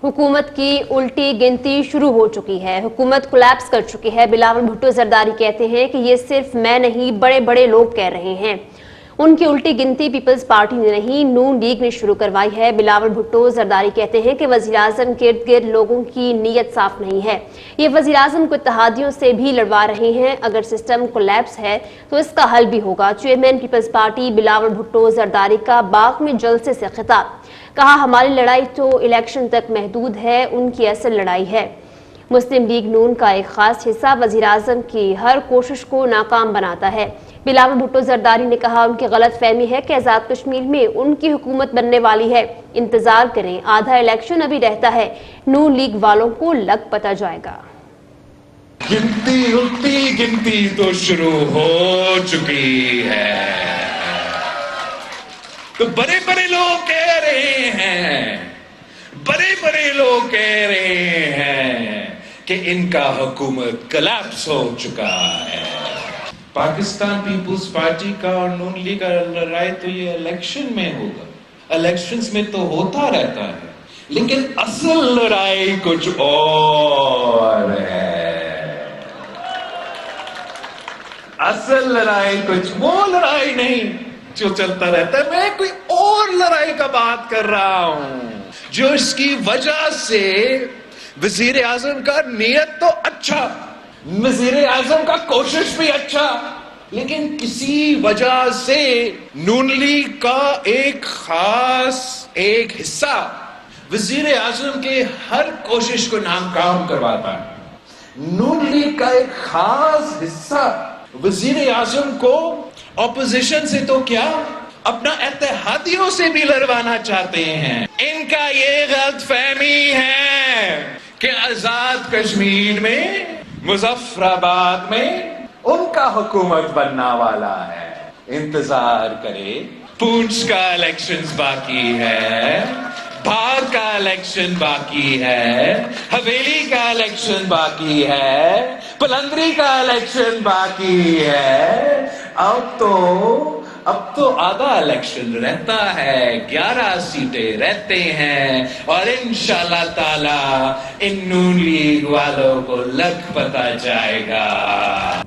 हुकूमत की उल्टी गिनती शुरू हो चुकी है। हुकूमत कोलैप्स कर चुकी है। बिलावल भुट्टो जरदारी कहते हैं कि ये सिर्फ मैं नहीं, बड़े बड़े लोग कह रहे हैं। उनकी उल्टी गिनती पीपल्स पार्टी ने नहीं, नून लीग ने शुरू करवाई है। बिलावल भुट्टो जरदारी कहते हैं कि वज़ीर-ए-आज़म के इर्द गिर्द लोगों की नीयत साफ नहीं है। ये वज़ीर-ए-आज़म को इत्तेहादियों से भी लड़वा रहे हैं। अगर सिस्टम कोलैप्स है तो इसका हल भी होगा। चेयरमैन पीपल्स पार्टी बिलावल भुट्टो जरदारी का बाग में जलसे से खिताब। कहा, हमारी लड़ाई तो इलेक्शन तक महदूद है, उनकी असल लड़ाई है। मुस्लिम लीग नून का एक खास हिस्सा वज़ीर-ए-आज़म की हर कोशिश को नाकाम बनाता है। बिलावल भुट्टो जरदारी ने कहा, उनकी गलत फहमी है कि आज़ाद कश्मीर में उनकी हुकूमत बनने वाली है। इंतजार करें, आधा इलेक्शन अभी रहता है, नून लीग वालों को लग पता जाएगा। गिनती उल्टी गिनती तो शुरू हो चुकी है। तो बड़े बड़े लोग कह रहे हैं, बड़े बड़े लोग कह रहे हैं कि इनका हुकूमत कोलैप्स हो चुका है। पाकिस्तान पीपुल्स पार्टी का और नून लीग का लड़ाई तो ये इलेक्शन में होगा। इलेक्शंस में तो होता रहता है, लेकिन असल लड़ाई कुछ और है। असल लड़ाई कुछ वो लड़ाई नहीं जो चलता रहता है। मैं कोई और लड़ाई का बात कर रहा हूं, जो इसकी वजह से वजीर आजम का नियत तो अच्छा, वजीर आजम का कोशिश भी अच्छा, लेकिन किसी वजह से नून लीग का एक खास एक हिस्सा वजीर आजम के हर कोशिश को नाकाम करवाता है। नून लीग का एक खास हिस्सा वजीर आजम को ऑपोजिशन से तो क्या, अपना इत्तेहादियों से भी लड़वाना चाहते हैं। इनका ये गलतफहमी है कि आजाद कश्मीर में, मुजफ्फराबाद में उनका हुकूमत बनना वाला है। इंतजार करे, पूंछ का इलेक्शंस बाकी है, भाग का इलेक्शन बाकी है, हवेली का इलेक्शन बाकी है, पलंदरी का इलेक्शन बाकी है। अब तो आधा इलेक्शन रहता है, 11 सीटें रहते हैं, और इंशाल्लाह ताला इन नून लीग वालों को लग पता जाएगा।